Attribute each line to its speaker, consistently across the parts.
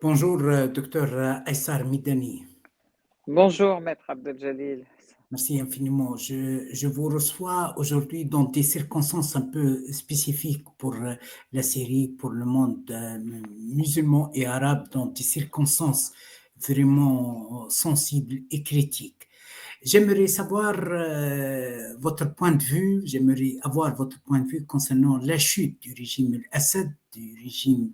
Speaker 1: Bonjour, docteur Aissar Midani.
Speaker 2: Bonjour, maître Abdel-Jalil.
Speaker 1: Merci infiniment. Je vous reçois aujourd'hui dans des circonstances un peu spécifiques pour la Syrie, pour le monde musulman et arabe, dans des circonstances vraiment sensibles et critiques. J'aimerais savoir votre point de vue, j'aimerais avoir votre point de vue concernant la chute du régime Assad, du régime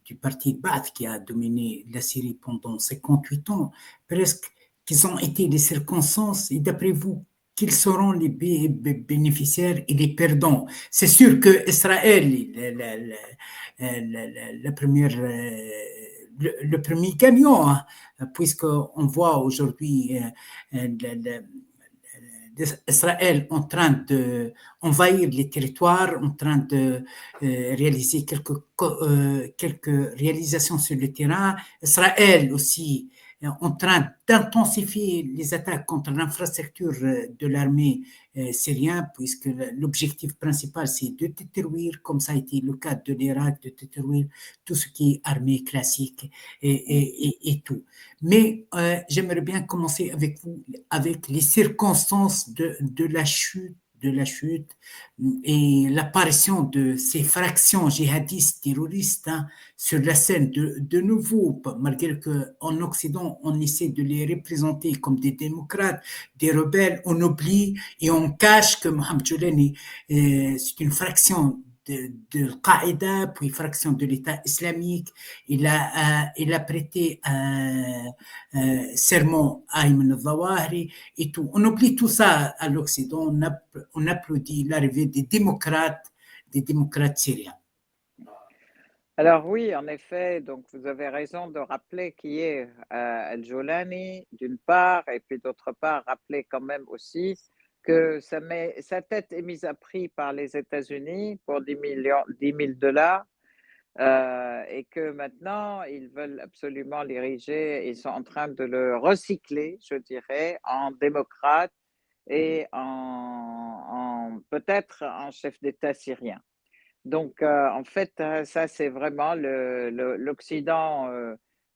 Speaker 1: du parti Baath qui a dominé la Syrie pendant 58 ans, presque, quelles ont été les circonstances et d'après vous, quels seront les bénéficiaires et les perdants? C'est sûr que Israël, la première, le premier gagnant, hein, puisqu'on voit aujourd'hui Israël en train d'envahir les territoires, en train de réaliser quelques réalisations sur le terrain. Israël aussi en train d'intensifier les attaques contre l'infrastructure de l'armée syrienne, puisque l'objectif principal, c'est de détruire, comme ça a été le cas de l'Irak, de détruire tout ce qui est armée classique et tout. Mais j'aimerais bien commencer avec vous, avec les circonstances de la chute et l'apparition de ces fractions djihadistes terroristes, hein, sur la scène de nouveau, malgré qu'en Occident, on essaie de les représenter comme des démocrates, des rebelles, on oublie et on cache que Mohamed Joulani, c'est une fraction de Al-Qaïda, puis fraction de l'État islamique. Il a prêté serment à Ayman al-Zawahiri et tout. On oublie tout ça à l'Occident. On applaudit l'arrivée des démocrates syriens.
Speaker 2: Alors oui, en effet, donc vous avez raison de rappeler qui est Al-Jolani d'une part, et puis d'autre part, rappeler quand même aussi que sa tête est mise à prix par les États-Unis pour 10 millions, 10 000 dollars, et que maintenant ils veulent absolument l'ériger, ils sont en train de le recycler, je dirais, en démocrate et en peut-être en chef d'État syrien. Donc, en fait, ça, c'est vraiment l'Occident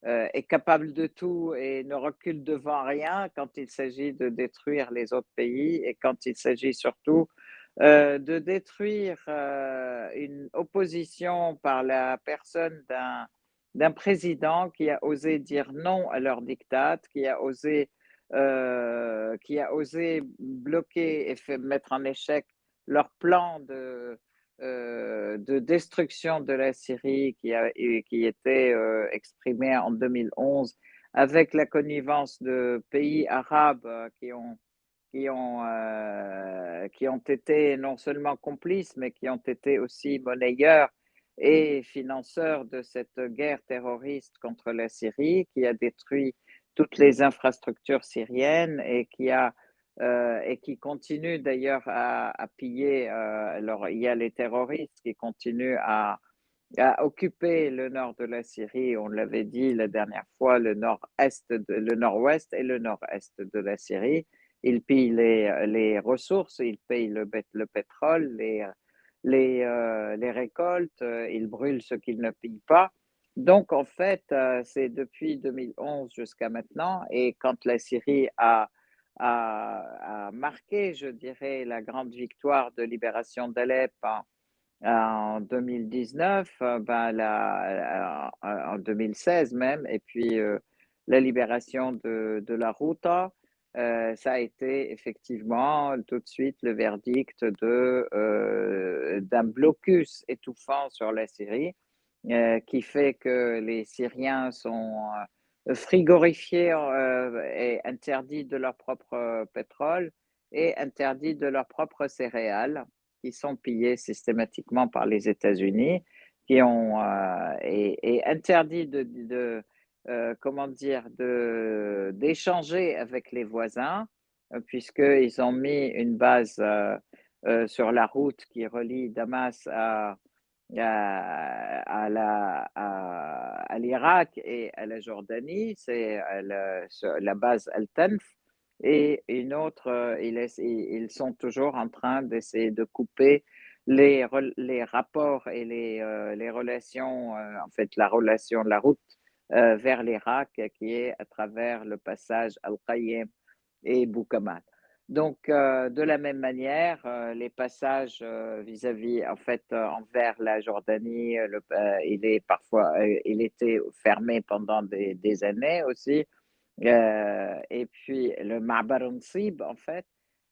Speaker 2: est capable de tout et ne recule devant rien quand il s'agit de détruire les autres pays et quand il s'agit surtout de détruire une opposition par la personne d'un président qui a osé dire non à leur diktat, qui a osé bloquer et mettre en échec leur plan de destruction de la Syrie qui était exprimé en 2011 avec la connivence de pays arabes qui ont été non seulement complices, mais qui ont été aussi monnayeurs et financeurs de cette guerre terroriste contre la Syrie, qui a détruit toutes les infrastructures syriennes et qui continue d'ailleurs à piller. Alors, il y a les terroristes qui continuent à occuper le nord de la Syrie, on l'avait dit la dernière fois, le nord-ouest et le nord-est de la Syrie. Ils pillent les ressources, ils payent le pétrole, les récoltes, ils brûlent ce qu'ils ne pillent pas. Donc, en fait, c'est depuis 2011 jusqu'à maintenant. Et quand la Syrie a marqué, je dirais, la grande victoire de libération d'Alep en 2019, en 2016 même, et puis la libération de la Ghouta, ça a été effectivement tout de suite le verdict d'un blocus étouffant sur la Syrie, qui fait que les Syriens sont frigorifiés et interdits de leur propre pétrole et interdits de leurs propres céréales qui sont pillés systématiquement par les États-Unis, et interdit comment dire, d'échanger avec les voisins, puisqu'ils ont mis une base sur la route qui relie Damas à l'Irak et à la Jordanie, c'est la base Al-Tanf. Et une autre, ils sont toujours en train d'essayer de couper les rapports et les relations, en fait, la route vers l'Irak, qui est à travers le passage Al-Qaïm et Boukamal. Donc, de la même manière, les passages vis-à-vis, en fait, envers la Jordanie, il était fermé pendant des années aussi. Et puis le Ma'bar Nsib, en fait,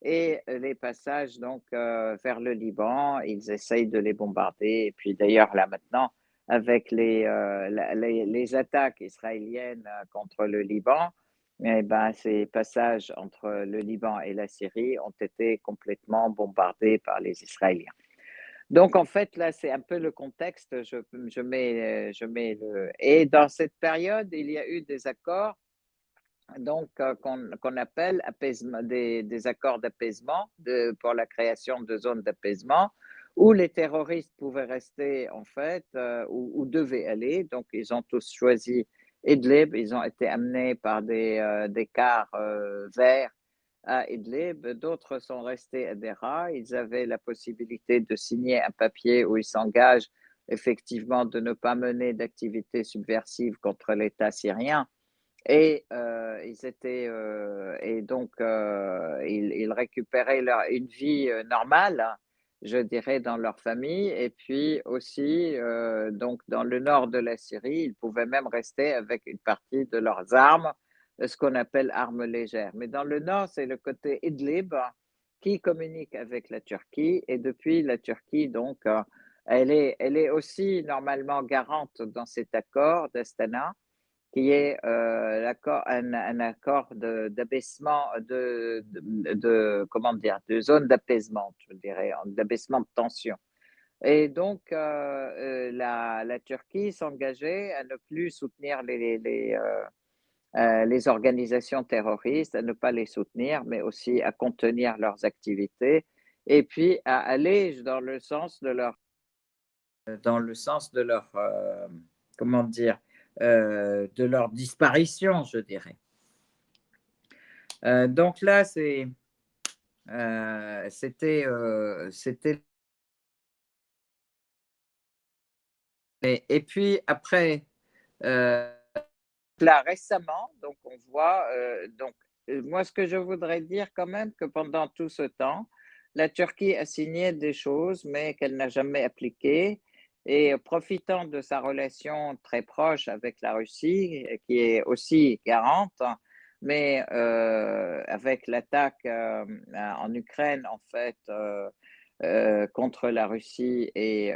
Speaker 2: et les passages donc vers le Liban, ils essayent de les bombarder. Et puis d'ailleurs, là maintenant, avec les attaques israéliennes contre le Liban, eh ben, ces passages entre le Liban et la Syrie ont été complètement bombardés par les Israéliens. Donc, en fait, là, c'est un peu le contexte. Et dans cette période, il y a eu des accords donc qu'on appelle des accords d'apaisement pour la création de zones d'apaisement où les terroristes pouvaient rester en fait ou devaient aller. Donc ils ont tous choisi Idlib, ils ont été amenés par des cars verts à Idlib, d'autres sont restés à Dera. Ils avaient la possibilité de signer un papier où ils s'engagent effectivement de ne pas mener d'activités subversives contre l'État syrien. Ils récupéraient une vie normale, hein, je dirais, dans leur famille. Et puis aussi, donc dans le nord de la Syrie, ils pouvaient même rester avec une partie de leurs armes, ce qu'on appelle armes légères. Mais dans le nord, c'est le côté Idlib qui communique avec la Turquie. Et depuis la Turquie, donc, elle est aussi normalement garante dans cet accord d'Astana qui est un accord d'abaissement, comment dire, de zone d'apaisement, je dirais, d'abaissement de tension. Et donc, la Turquie s'engageait à ne plus soutenir les organisations terroristes, à ne pas les soutenir, mais aussi à contenir leurs activités, et puis à aller dans le sens de leur comment dire, de leur disparition, je dirais. Donc là, c'était. Et puis après, là récemment, donc on voit, moi ce que je voudrais dire quand même que pendant tout ce temps, la Turquie a signé des choses, mais qu'elle n'a jamais appliquées. Et profitant de sa relation très proche avec la Russie, qui est aussi garante, mais avec l'attaque en Ukraine, en fait, contre la Russie et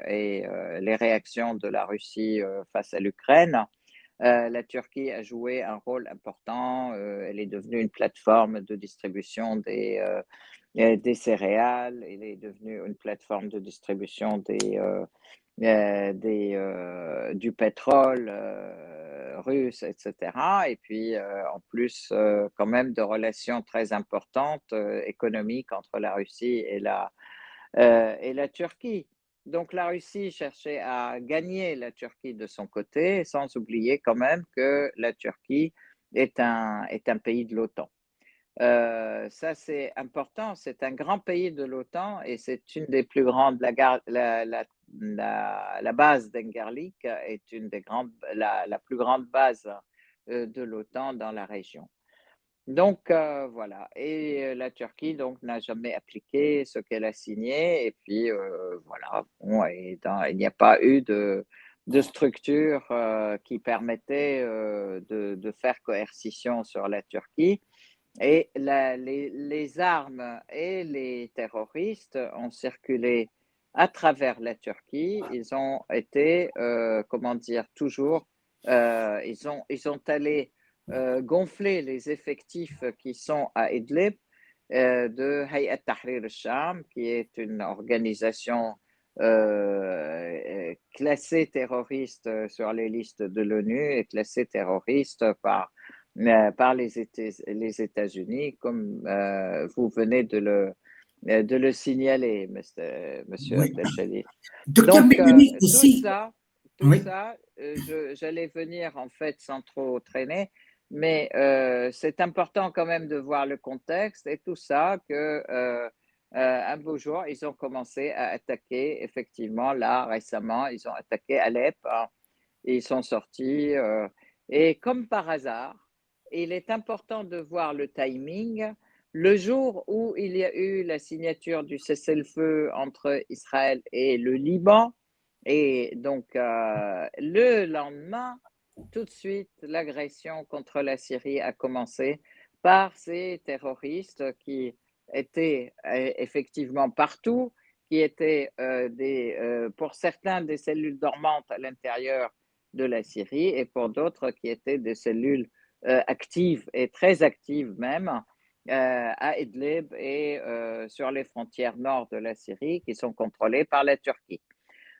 Speaker 2: les réactions de la Russie face à l'Ukraine, la Turquie a joué un rôle important. Elle est devenue une plateforme de distribution des céréales. Elle est devenue une plateforme de distribution du pétrole russe, etc. Et puis, en plus, quand même, de relations très importantes économiques entre la Russie et la Turquie. Donc la Russie cherchait à gagner la Turquie de son côté, sans oublier quand même que la Turquie est un pays de l'OTAN. Ça, c'est important. C'est un grand pays de l'OTAN et c'est une des plus grandes. La base d'Engerlik est la plus grande base de l'OTAN dans la région. Donc voilà. Et la Turquie donc n'a jamais appliqué ce qu'elle a signé. Et puis voilà. Bon, il n'y a pas eu de structure qui permettait de faire coercition sur la Turquie. Et les armes et les terroristes ont circulé à travers la Turquie. Ils ont été, comment dire, toujours, ils ont allé gonfler les effectifs qui sont à Idlib de Hayat Tahrir al-Sham, qui est une organisation classée terroriste sur les listes de l'ONU et classée terroriste par les États-Unis, comme vous venez de le signaler, monsieur
Speaker 1: Oui.
Speaker 2: Abdelchali.
Speaker 1: Docteur
Speaker 2: Donc,
Speaker 1: Benoni aussi.
Speaker 2: tout
Speaker 1: Oui.
Speaker 2: ça, j'allais venir en fait sans trop traîner, mais c'est important quand même de voir le contexte et tout ça, que un beau jour, ils ont commencé à attaquer, effectivement, là récemment, ils ont attaqué Alep, hein, et ils sont sortis. Et comme par hasard, il est important de voir le timing. Le jour où il y a eu la signature du cessez-le-feu entre Israël et le Liban, et donc le lendemain, tout de suite, l'agression contre la Syrie a commencé par ces terroristes qui étaient effectivement partout, qui étaient pour certains des cellules dormantes à l'intérieur de la Syrie et pour d'autres qui étaient des cellules actives et très actives même à Idlib et sur les frontières nord de la Syrie qui sont contrôlées par la Turquie.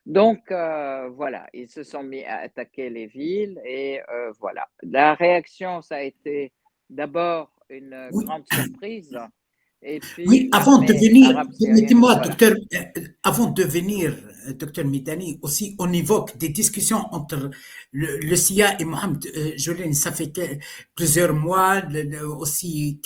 Speaker 2: Donc voilà, ils se sont mis à attaquer les villes et voilà. La réaction, ça a été d'abord une
Speaker 1: Oui,
Speaker 2: grande surprise et puis
Speaker 1: oui, avant de
Speaker 2: l'armée
Speaker 1: venir,
Speaker 2: arabe syrienne,
Speaker 1: permettez-moi,
Speaker 2: voilà.
Speaker 1: docteur, avant de venir, docteur Midani, aussi on évoque des discussions entre le CIA et Mohamed Jolen. Ça fait plusieurs mois, aussi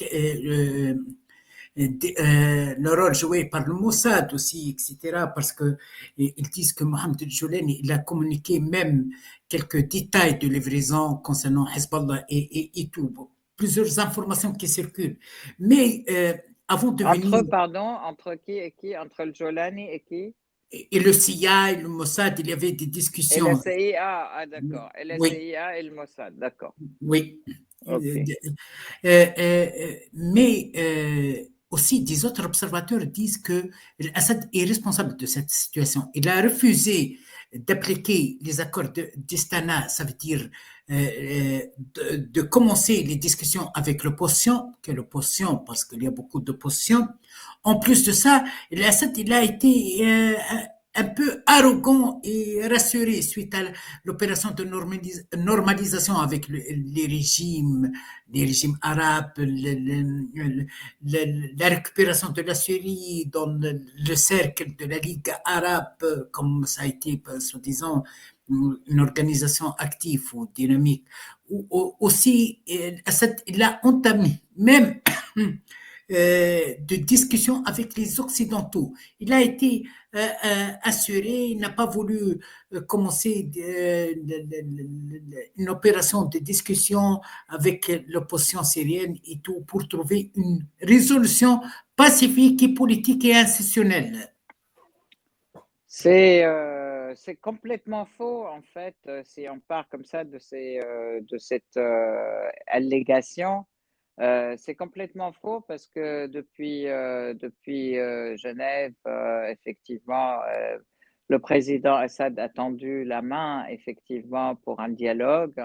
Speaker 1: le rôle joué par le Mossad aussi, etc. Parce que ils disent que Mohamed Jolen, il a communiqué même quelques détails de livraison concernant Hezbollah et tout. Bon, plusieurs informations qui circulent. Mais avant de venir,
Speaker 2: Pardon, entre qui et qui? Entre le Jolani et qui?
Speaker 1: et le CIA et le Mossad, il y avait des
Speaker 2: Et la
Speaker 1: discussions.
Speaker 2: CIA, ah d'accord. Et la
Speaker 1: Oui,
Speaker 2: CIA et le Mossad, d'accord.
Speaker 1: oui.
Speaker 2: Ok.
Speaker 1: Mais aussi, des autres observateurs disent que Assad est responsable de cette situation. Il a refusé d'appliquer les accords d'Istana, ça veut dire de commencer les discussions avec l'opposition, que l'opposition, parce qu'il y a beaucoup d'opposition. En plus de ça, Assad, il a été un peu arrogant et rassuré suite à l'opération de normalisation avec les régimes arabes, la récupération de la Syrie dans le cercle de la Ligue arabe, comme ça a été, soi-disant, une organisation active ou dynamique. Aussi, Assad, il a entamé même de discussion avec les Occidentaux. Il a été assuré, il n'a pas voulu commencer une opération de discussion avec l'opposition syrienne et tout pour trouver une résolution pacifique et politique et institutionnelle.
Speaker 2: C'est complètement faux, en fait, si on part comme ça de cette allégation. C'est complètement faux parce que depuis Genève, effectivement, le président Assad a tendu la main, effectivement, pour un dialogue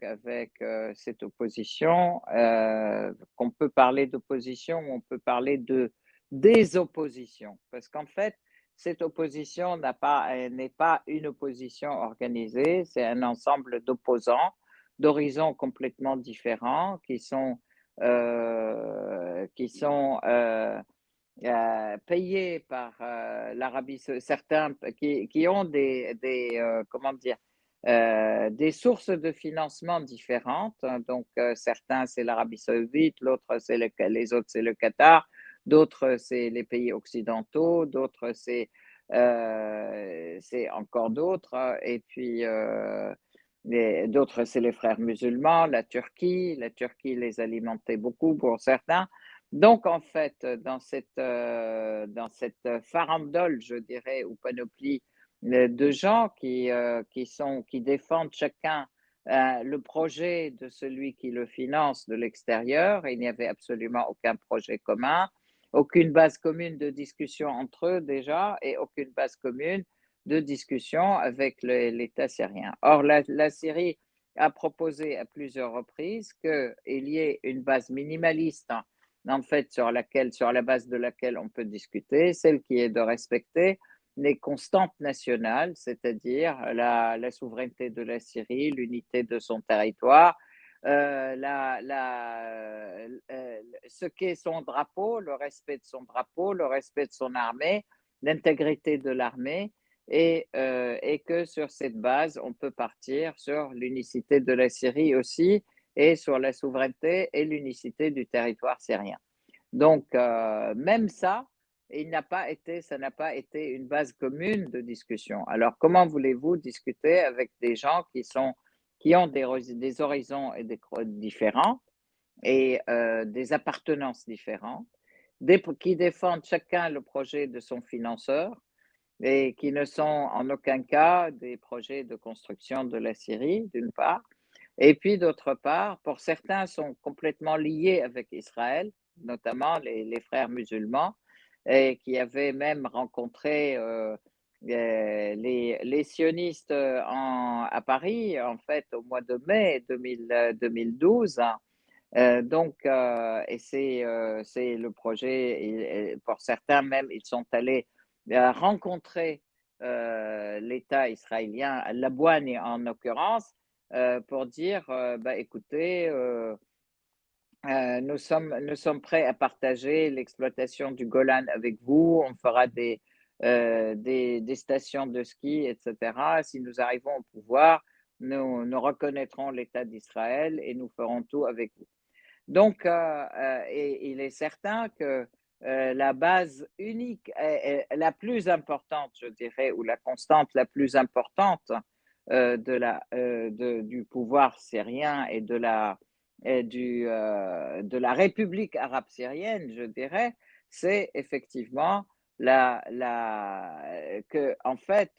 Speaker 2: avec cette opposition, qu'on peut parler d'opposition ou on peut parler de désopposition. Parce qu'en fait, cette opposition n'est pas une opposition organisée, c'est un ensemble d'opposants, d'horizons complètement différents qui sont payés par l'Arabie Saoudite, certains qui ont comment dire, des sources de financement différentes. Donc, certains, c'est l'Arabie Saoudite, l'autre, les autres, c'est le Qatar, d'autres, c'est les pays occidentaux, d'autres, c'est encore d'autres. Et puis, d'autres, c'est les frères musulmans, la Turquie. La Turquie les alimentait beaucoup pour certains. Donc, en fait, dans cette farandole, je dirais, ou panoplie de gens qui défendent chacun le projet de celui qui le finance de l'extérieur, il n'y avait absolument aucun projet commun, aucune base commune de discussion entre eux déjà, et aucune base commune de discussion avec l'État syrien. Or, la Syrie a proposé à plusieurs reprises qu'il y ait une base minimaliste, en fait, sur la base de laquelle on peut discuter, celle qui est de respecter les constantes nationales, c'est-à-dire la souveraineté de la Syrie, l'unité de son territoire, ce qu'est son drapeau, le respect de son drapeau, le respect de son armée, l'intégrité de l'armée, et que sur cette base, on peut partir sur l'unicité de la Syrie aussi, et sur la souveraineté et l'unicité du territoire syrien. Donc, même ça, ça n'a pas été une base commune de discussion. Alors, comment voulez-vous discuter avec des gens qui ont des horizons et différents et des appartenances différentes, qui défendent chacun le projet de son financeur et qui ne sont en aucun cas des projets de construction de la Syrie, d'une part. Et puis, d'autre part, pour certains, sont complètement liés avec Israël, notamment les frères musulmans, et qui avaient même rencontré les sionistes à Paris, en fait, au mois de mai 2012. Et c'est le projet, et pour certains même, ils sont allés rencontrer l'État israélien, à Laboigne en l'occurrence, pour dire, bah, écoutez, nous sommes prêts à partager l'exploitation du Golan avec vous, on fera des stations de ski, etc. Si nous arrivons au pouvoir, nous reconnaîtrons l'État d'Israël et nous ferons tout avec vous. Donc, et il est certain que la base unique, la plus importante, je dirais, ou la constante la plus importante du pouvoir syrien et de la République arabe syrienne, je dirais, c'est effectivement que, en fait,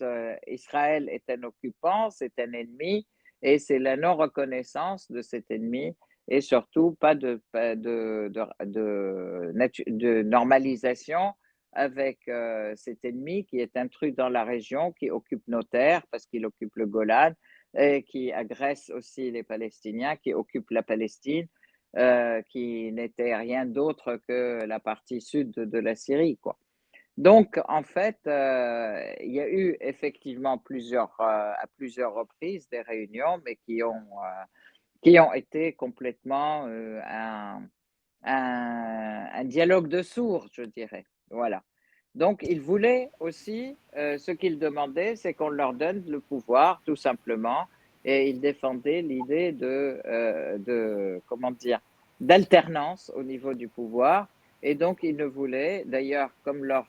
Speaker 2: Israël est un occupant, c'est un ennemi, et c'est la non-reconnaissance de cet ennemi et surtout pas de normalisation avec cet ennemi qui est intrus dans la région, qui occupe nos terres parce qu'il occupe le Golan et qui agresse aussi les Palestiniens, qui occupe la Palestine, qui n'était rien d'autre que la partie sud de la Syrie, quoi. Donc, en fait, il y a eu effectivement à plusieurs reprises des réunions, mais qui ont été complètement un dialogue de sourds, je dirais. Voilà. Donc, ils voulaient aussi, ce qu'ils demandaient, c'est qu'on leur donne le pouvoir, tout simplement, et ils défendaient l'idée comment dire, d'alternance au niveau du pouvoir. Et donc, ils ne voulaient, d'ailleurs, comme leur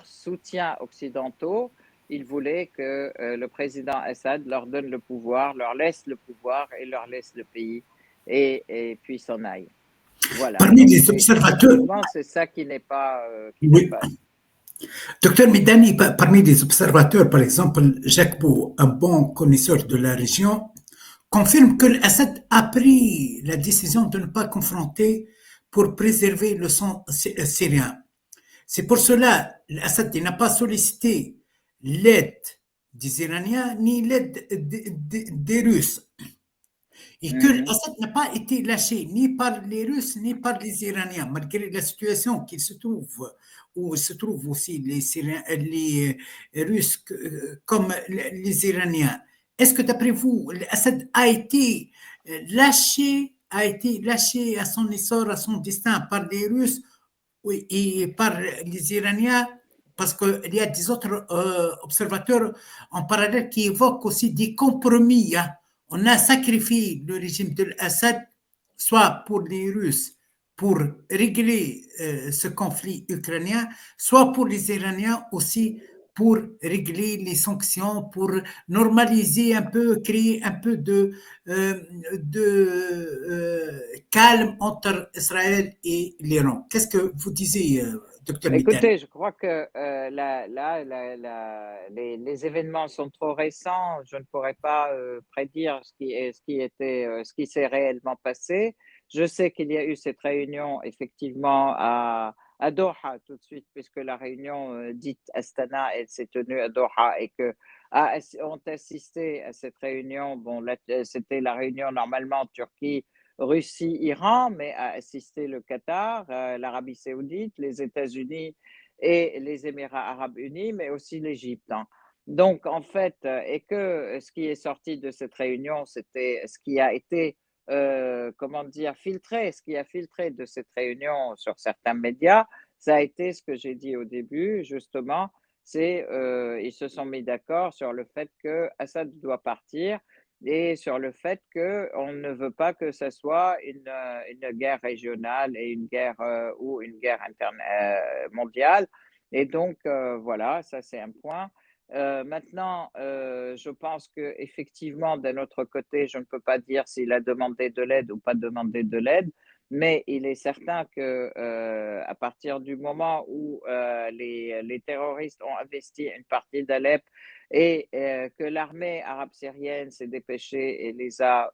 Speaker 2: soutien occidentaux, ils voulaient que le président Assad leur donne le pouvoir, leur laisse le pouvoir et leur laisse le pays et puis s'en aille. Voilà.
Speaker 1: Parmi
Speaker 2: Donc,
Speaker 1: les observateurs,
Speaker 2: effectivement, c'est ça qui n'est
Speaker 1: oui,
Speaker 2: pas.
Speaker 1: docteur Medani, parmi les observateurs, par exemple, Jacques Beau, un bon connaisseur de la région, confirme que l'Assad a pris la décision de ne pas confronter pour préserver le sang syrien. C'est pour cela l'Assad n'a pas sollicité l'aide des Iraniens ni l'aide des Russes. Et que
Speaker 2: Mhm.
Speaker 1: l'Assad n'a pas été lâché ni par les Russes ni par les Iraniens, malgré la situation qu'il se trouve, où se trouvent aussi les Russes comme les Iraniens. Est-ce que d'après vous, l'Assad a été lâché à son essor, à son destin par les Russes oui, et par les Iraniens, parce qu'il y a des autres observateurs en parallèle qui évoquent aussi des compromis. Hein. On a sacrifié le régime de l'Assad, soit pour les Russes, pour régler ce conflit ukrainien, soit pour les Iraniens aussi pour régler les sanctions, pour normaliser un peu, créer un peu calme entre Israël et l'Iran. Qu'est-ce que vous disiez, docteur Mittal?
Speaker 2: Écoutez, je crois que les événements sont trop récents. Je ne pourrais pas prédire ce qui s'est réellement passé. Je sais qu'il y a eu cette réunion effectivement à Doha tout de suite, puisque la réunion dite Astana, elle s'est tenue à Doha et que ont assisté à cette réunion. Bon, c'était la réunion normalement en Turquie, Russie, Iran, mais a assisté le Qatar, l'Arabie saoudite, les États-Unis et les Émirats arabes unis, mais aussi l'Égypte. Hein. Donc, en fait, et que ce qui est sorti de cette réunion, c'était ce qui a été, comment dire, filtré, ce qui a filtré de cette réunion sur certains médias, ça a été ce que j'ai dit au début, justement, c'est ils se sont mis d'accord sur le fait que Assad doit partir et sur le fait qu'on ne veut pas que ce soit une guerre régionale et une guerre ou une guerre mondiale. Et donc, voilà, ça c'est un point. Maintenant, je pense qu'effectivement, d'un autre côté, je ne peux pas dire s'il a demandé de l'aide ou pas demandé de l'aide, mais il est certain que, à partir du moment où, les terroristes ont investi une partie d'Alep et que l'armée arabe syrienne s'est dépêchée et les a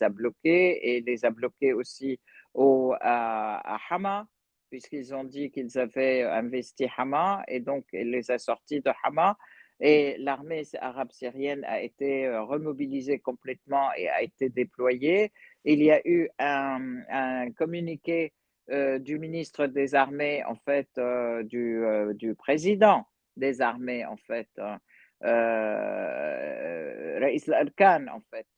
Speaker 2: bloqués et les a bloqués aussi à Hama, puisqu'ils ont dit qu'ils avaient investi Hama et donc il les a sortis de Hama. Et l'armée arabe syrienne a été remobilisée complètement et a été déployée. Il y a eu un communiqué du ministre des Armées, en fait, du président des armées, en fait, Raïs al-Arkan, en fait,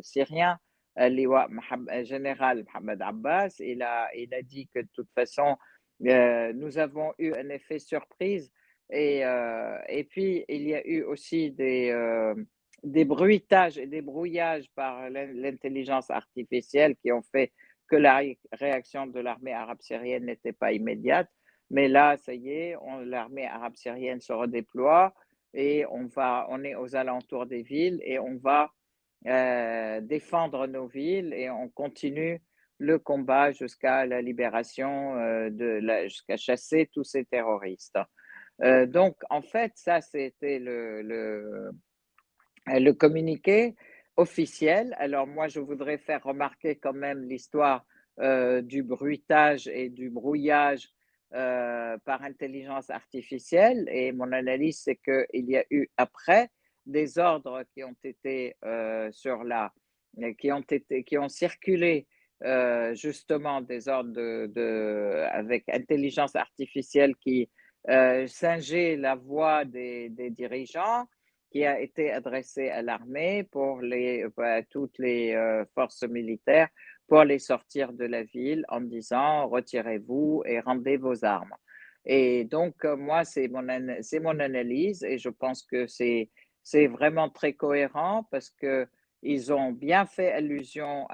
Speaker 2: syrien, général Mohamed Abbas, il a dit que de toute façon, nous avons eu un effet surprise et puis il y a eu aussi des bruitages et des brouillages par l'intelligence artificielle qui ont fait que la réaction de l'armée arabe syrienne n'était pas immédiate. Mais là, ça y est, l'armée arabe syrienne se redéploie et on est aux alentours des villes et on va défendre nos villes et on continue le combat jusqu'à la libération, jusqu'à chasser tous ces terroristes. Donc, en fait, ça, c'était le communiqué officiel. Alors, moi, je voudrais faire remarquer quand même l'histoire du bruitage et du brouillage par intelligence artificielle. Et mon analyse, c'est qu'il y a eu après des ordres qui ont été qui ont circulé justement des ordres avec intelligence artificielle qui singeait la voix des dirigeants qui a été adressé à l'armée à toutes les forces militaires pour les sortir de la ville en disant retirez-vous et rendez vos armes. Et donc, moi, c'est mon analyse et je pense que c'est vraiment très cohérent parce que ils ont bien fait allusion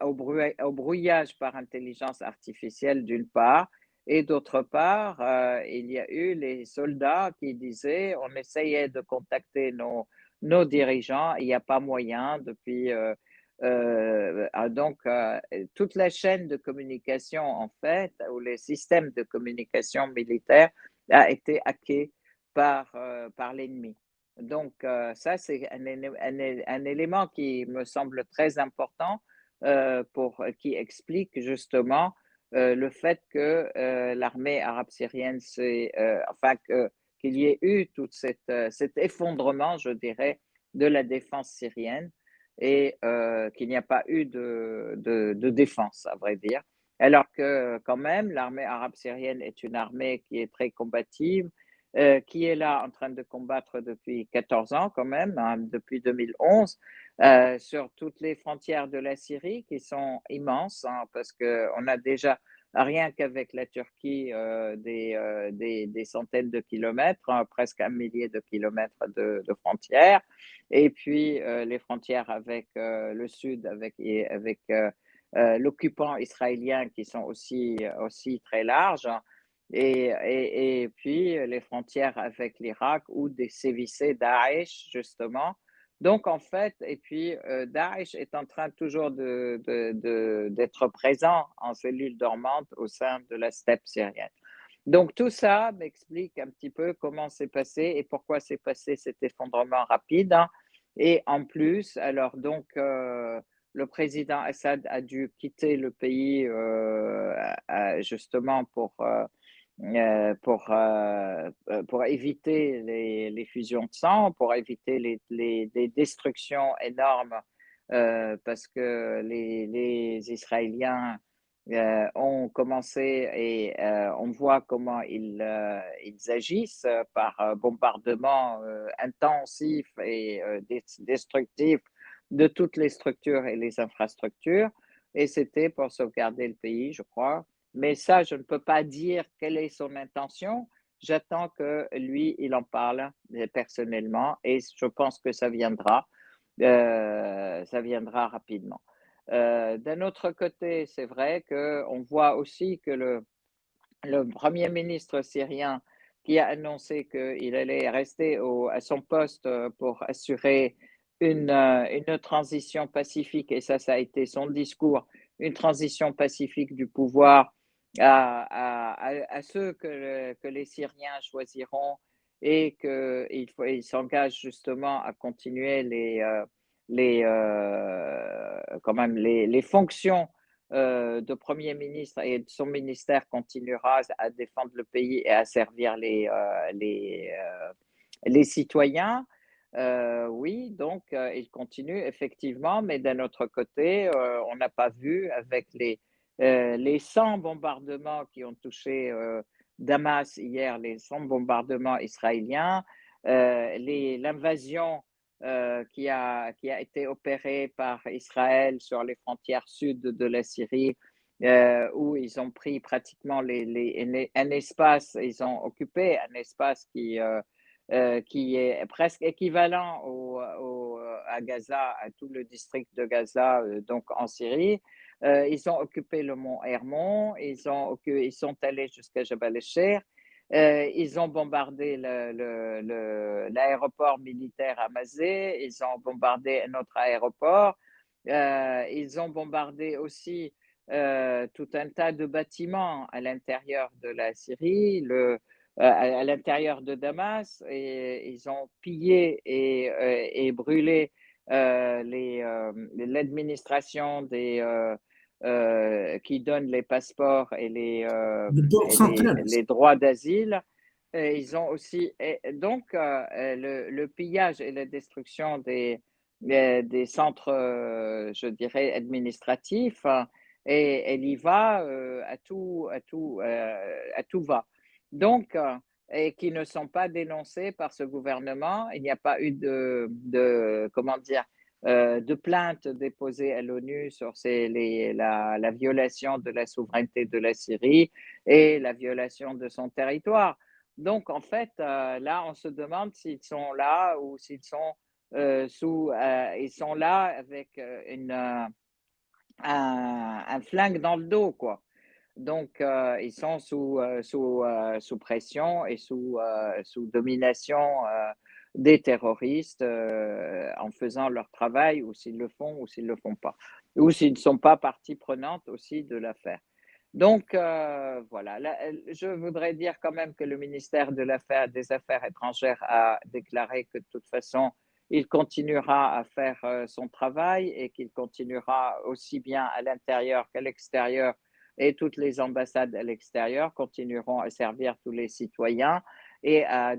Speaker 2: au brouillage par intelligence artificielle d'une part, et d'autre part, il y a eu les soldats qui disaient, on essayait de contacter nos dirigeants, il n'y a pas moyen depuis... donc, toute la chaîne de communication, en fait, ou les systèmes de communication militaire a été hacké par l'ennemi. Donc, ça, c'est un élément qui me semble très important qui explique justement le fait que l'armée arabe syrienne, qu'il y ait eu tout cet effondrement, je dirais, de la défense syrienne et qu'il n'y a pas eu de défense, à vrai dire. Alors que quand même, l'armée arabe syrienne est une armée qui est très combative, qui est là en train de combattre depuis 14 ans quand même, hein, depuis 2011, sur toutes les frontières de la Syrie qui sont immenses, hein, parce qu'on a déjà, rien qu'avec la Turquie, des centaines de kilomètres, hein, presque un millier de kilomètres de frontières, et puis les frontières avec le sud, avec l'occupant israélien qui sont aussi très larges, hein, et puis les frontières avec l'Irak où sévissait Daesh, justement. Donc, en fait, et puis Daesh est en train toujours d'être présent en cellule dormante au sein de la steppe syrienne. Donc, tout ça m'explique un petit peu comment c'est passé et pourquoi s'est passé cet effondrement rapide, hein. Et en plus, alors donc, le président Assad a dû quitter le pays justement pour éviter les fusions de sang, pour éviter les destructions énormes, parce que les Israéliens ont commencé et on voit comment ils agissent par bombardement intensif et destructif de toutes les structures et les infrastructures. Et c'était pour sauvegarder le pays, je crois. Mais ça, je ne peux pas dire quelle est son intention. J'attends que lui, il en parle personnellement et je pense que ça viendra rapidement. D'un autre côté, c'est vrai qu'on voit aussi que le premier ministre syrien qui a annoncé qu'il allait rester à son poste pour assurer une transition pacifique, et ça a été son discours, une transition pacifique du pouvoir à ceux que les Syriens choisiront, et qu'il s'engage justement à continuer quand même les fonctions de Premier ministre, et son ministère continuera à défendre le pays et à servir les citoyens. Oui, donc il continue effectivement, mais d'un autre côté, on n'a pas vu avec les 100 bombardements qui ont touché Damas hier, les 100 bombardements israéliens, l'invasion qui a été opérée par Israël sur les frontières sud de la Syrie, où ils ont pris pratiquement un espace, ils ont occupé un espace qui est presque équivalent à Gaza, à tout le district de Gaza, donc en Syrie. Ils ont occupé le mont Hermon, ils sont allés jusqu'à Jabal el-Sher, ils ont bombardé l'aéroport militaire à Mazé, ils ont bombardé un autre aéroport, ils ont bombardé aussi tout un tas de bâtiments à l'intérieur de la Syrie, à l'intérieur de Damas, et ils ont pillé et brûlé l'administration qui donne les passeports et
Speaker 1: Le port central.
Speaker 2: les droits d'asile. Ils ont aussi, donc, le pillage et la destruction des centres, je dirais, administratifs, et elle y va à tout va. Donc, et qui ne sont pas dénoncés par ce gouvernement. Il n'y a pas eu comment dire, de plainte déposée à l'ONU sur la violation de la souveraineté de la Syrie et la violation de son territoire. Donc, en fait, là, on se demande s'ils sont là ou s'ils sont ils sont là avec un flingue dans le dos, quoi. Donc, ils sont sous pression et sous domination des terroristes, en faisant leur travail, ou s'ils le font ou s'ils ne le font pas, ou s'ils ne sont pas partie prenante aussi de l'affaire. Donc, voilà. Là, je voudrais dire quand même que le ministère des Affaires étrangères a déclaré que de toute façon, il continuera à faire son travail, et qu'il continuera aussi bien à l'intérieur qu'à l'extérieur, et toutes les ambassades à l'extérieur continueront à servir tous les citoyens et à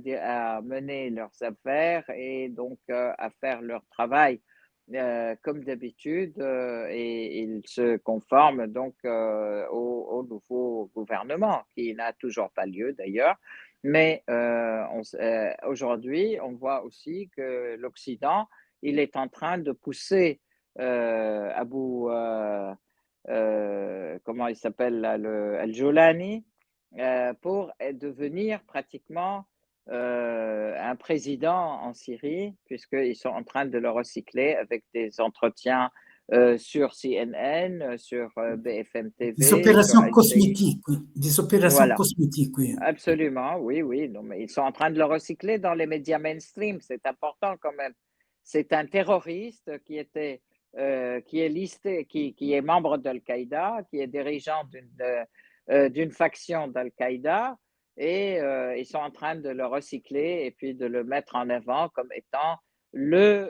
Speaker 2: mener leurs affaires, et donc à faire leur travail comme d'habitude, et ils se conforment donc au nouveau gouvernement, qui n'a toujours pas lieu d'ailleurs. Mais aujourd'hui, on voit aussi que l'Occident, il est en train de pousser comment il s'appelle là, Al-Jolani, pour devenir pratiquement un président en Syrie, puisqu'ils sont en train de le recycler avec des entretiens sur CNN, sur BFM
Speaker 1: Des
Speaker 2: TV, sur
Speaker 1: opérations
Speaker 2: LCI.
Speaker 1: cosmétiques, oui. Des opérations
Speaker 2: Voilà,
Speaker 1: cosmétiques, oui.
Speaker 2: absolument, oui, oui. Non, mais ils sont en train de le recycler dans les médias mainstream, c'est important quand même. C'est un terroriste qui est listé, qui est membre d'Al-Qaïda, qui est dirigeant d'une faction d'Al-Qaïda, et ils sont en train de le recycler et puis de le mettre en avant comme étant le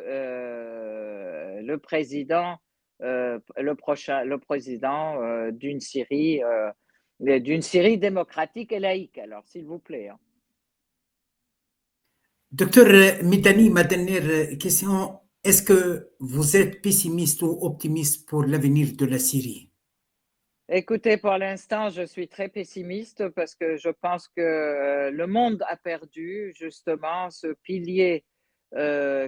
Speaker 2: président, le président d'une Syrie démocratique et laïque, alors, s'il vous plaît. Hein.
Speaker 1: Docteur Midani, ma dernière question, est-ce que vous êtes pessimiste ou optimiste pour l'avenir de la Syrie?
Speaker 2: Écoutez, pour l'instant, je suis très pessimiste, parce que je pense que le monde a perdu justement ce pilier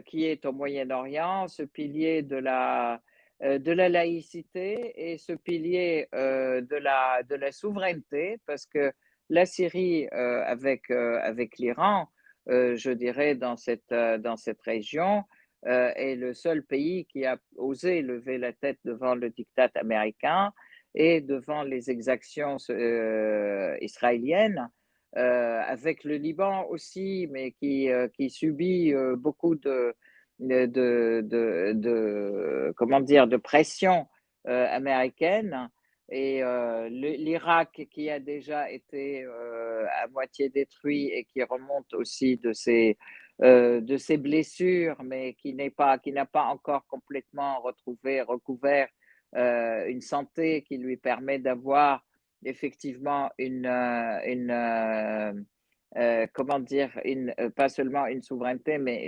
Speaker 2: qui est au Moyen-Orient, ce pilier de la laïcité, et ce pilier de la souveraineté, parce que la Syrie, avec l'Iran, je dirais, dans cette région, est le seul pays qui a osé lever la tête devant le diktat américain et devant les exactions israéliennes. avec le Liban aussi, mais qui subit beaucoup comment dire, de pression américaine. Et l'Irak qui a déjà été à moitié détruit et qui remonte aussi de ses blessures, mais qui n'a pas encore complètement recouvert une santé qui lui permet d'avoir effectivement comment dire, pas seulement une souveraineté, mais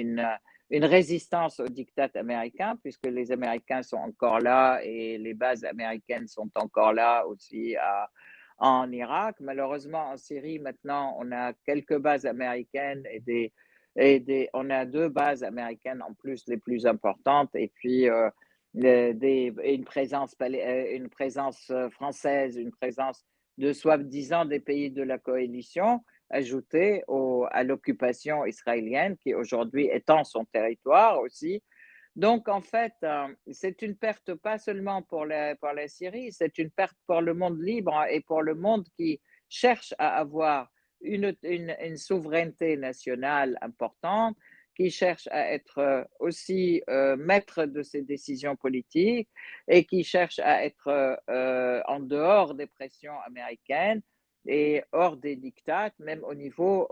Speaker 2: une résistance au diktat américain, puisque les Américains sont encore là et les bases américaines sont encore là aussi en Irak. Malheureusement, en Syrie, maintenant, on a quelques bases américaines on a 2 bases américaines en plus les plus importantes, et puis une présence française, une présence de soi-disant des pays de la coalition, ajoutée à l'occupation israélienne qui aujourd'hui étend son territoire aussi. Donc, en fait, c'est une perte pas seulement pour la Syrie, c'est une perte pour le monde libre et pour le monde qui cherche à avoir une souveraineté nationale importante, qui cherche à être aussi maître de ses décisions politiques et qui cherche à être en dehors des pressions américaines et hors des diktats, même au niveau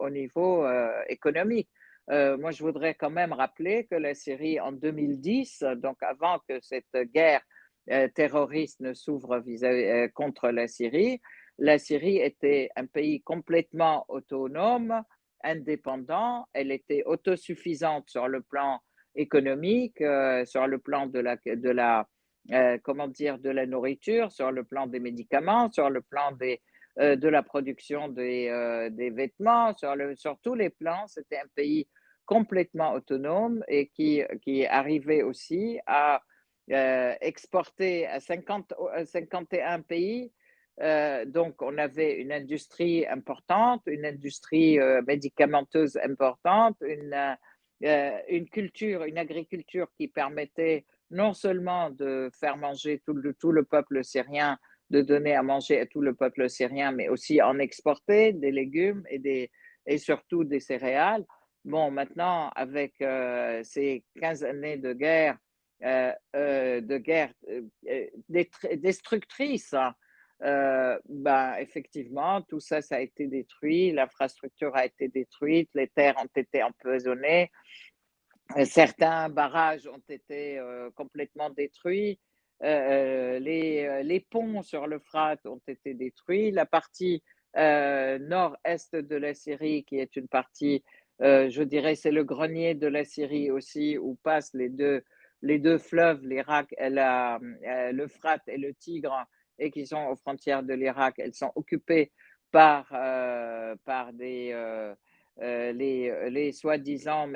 Speaker 2: économique. Moi, je voudrais quand même rappeler que la Syrie, en 2010, donc avant que cette guerre terroriste ne s'ouvre contre la Syrie était un pays complètement autonome, indépendant. Elle était autosuffisante sur le plan économique, sur le plan comment dire, de la nourriture, sur le plan des médicaments, sur le plan de la production des vêtements, sur tous les plans. C'était un pays complètement autonome et qui arrivait aussi à exporter à 51 pays. Donc, on avait une industrie importante, une industrie médicamenteuse importante, une culture, une agriculture qui permettait non seulement de faire manger tout le peuple syrien, de donner à manger à tout le peuple syrien, mais aussi en exporter des légumes et surtout des céréales. Bon, maintenant, avec ces 15 années de guerre destructrice, hein, ben, effectivement, tout ça, ça a été détruit, l'infrastructure a été détruite, les terres ont été empoisonnées, certains barrages ont été complètement détruits, les ponts sur l'Euphrate ont été détruits, la partie nord-est de la Syrie, qui est une partie, je dirais, c'est le grenier de la Syrie aussi, où passent les deux fleuves, l'Euphrate et le Tigre, et qui sont aux frontières de l'Irak. Elles sont occupées par les soi-disant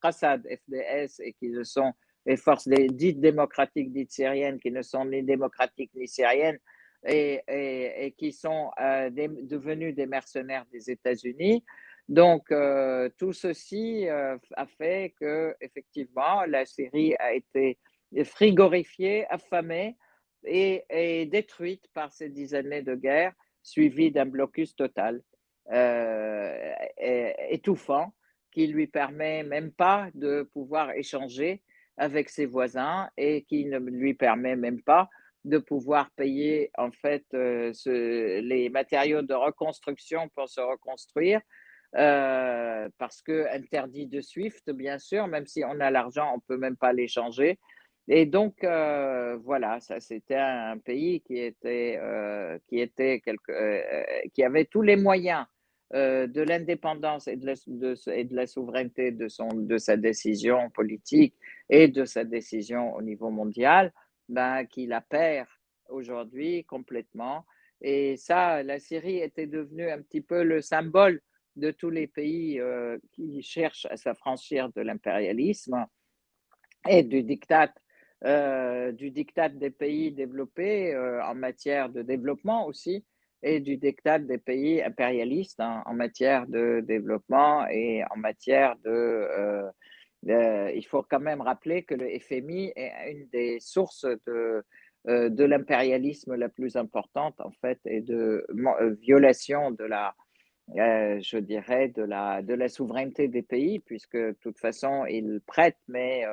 Speaker 2: Qassad, FDS, et qui sont les forces dites démocratiques, dites syriennes, qui ne sont ni démocratiques ni syriennes, et qui sont devenus des mercenaires des États-Unis. Donc, tout ceci a fait que, effectivement, la Syrie a été frigorifiée, affamée et détruite par ces 10 années de guerre, suivies d'un blocus total, étouffant, qui lui permet même pas de pouvoir échanger avec ses voisins et qui ne lui permet même pas de pouvoir payer en fait les matériaux de reconstruction pour se reconstruire, parce que interdit de SWIFT, bien sûr, même si on a l'argent, on peut même pas l'échanger. Et donc, voilà, ça c'était un pays qui avait tous les moyens de l'indépendance et de la souveraineté de sa décision politique et de sa décision au niveau mondial, ben, qui la perd aujourd'hui complètement. Et ça, la Syrie était devenue un petit peu le symbole de tous les pays qui cherchent à s'affranchir de l'impérialisme et du diktat des pays développés en matière de développement aussi, et du diktat des pays impérialistes en matière de développement et en matière il faut quand même rappeler que le FMI est une des sources de l'impérialisme la plus importante, en fait, et de violation je dirais, de la souveraineté des pays, puisque de toute façon, ils prêtent, mais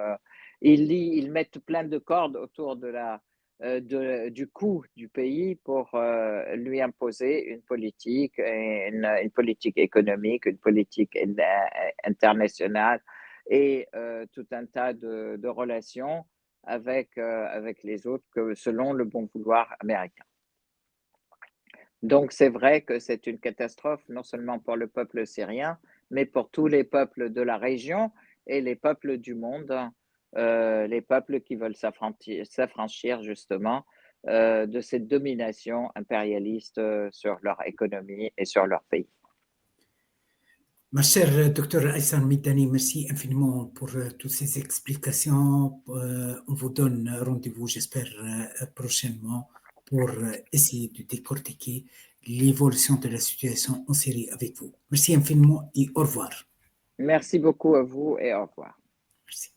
Speaker 2: ils mettent plein de cordes autour du coût du pays pour lui imposer une politique, une politique économique, une politique internationale et tout un tas de relations avec les autres que selon le bon vouloir américain. Donc c'est vrai que c'est une catastrophe, non seulement pour le peuple syrien, mais pour tous les peuples de la région et les peuples du monde, les peuples qui veulent s'affranchir justement de cette domination impérialiste sur leur économie et sur leur pays.
Speaker 1: Ma chère docteur Aïssan Midani, merci infiniment pour toutes ces explications. On vous donne rendez-vous, j'espère, prochainement pour essayer de décortiquer l'évolution de la situation en Syrie avec vous. Merci infiniment et au revoir.
Speaker 2: Merci beaucoup à vous et au revoir.
Speaker 1: Merci.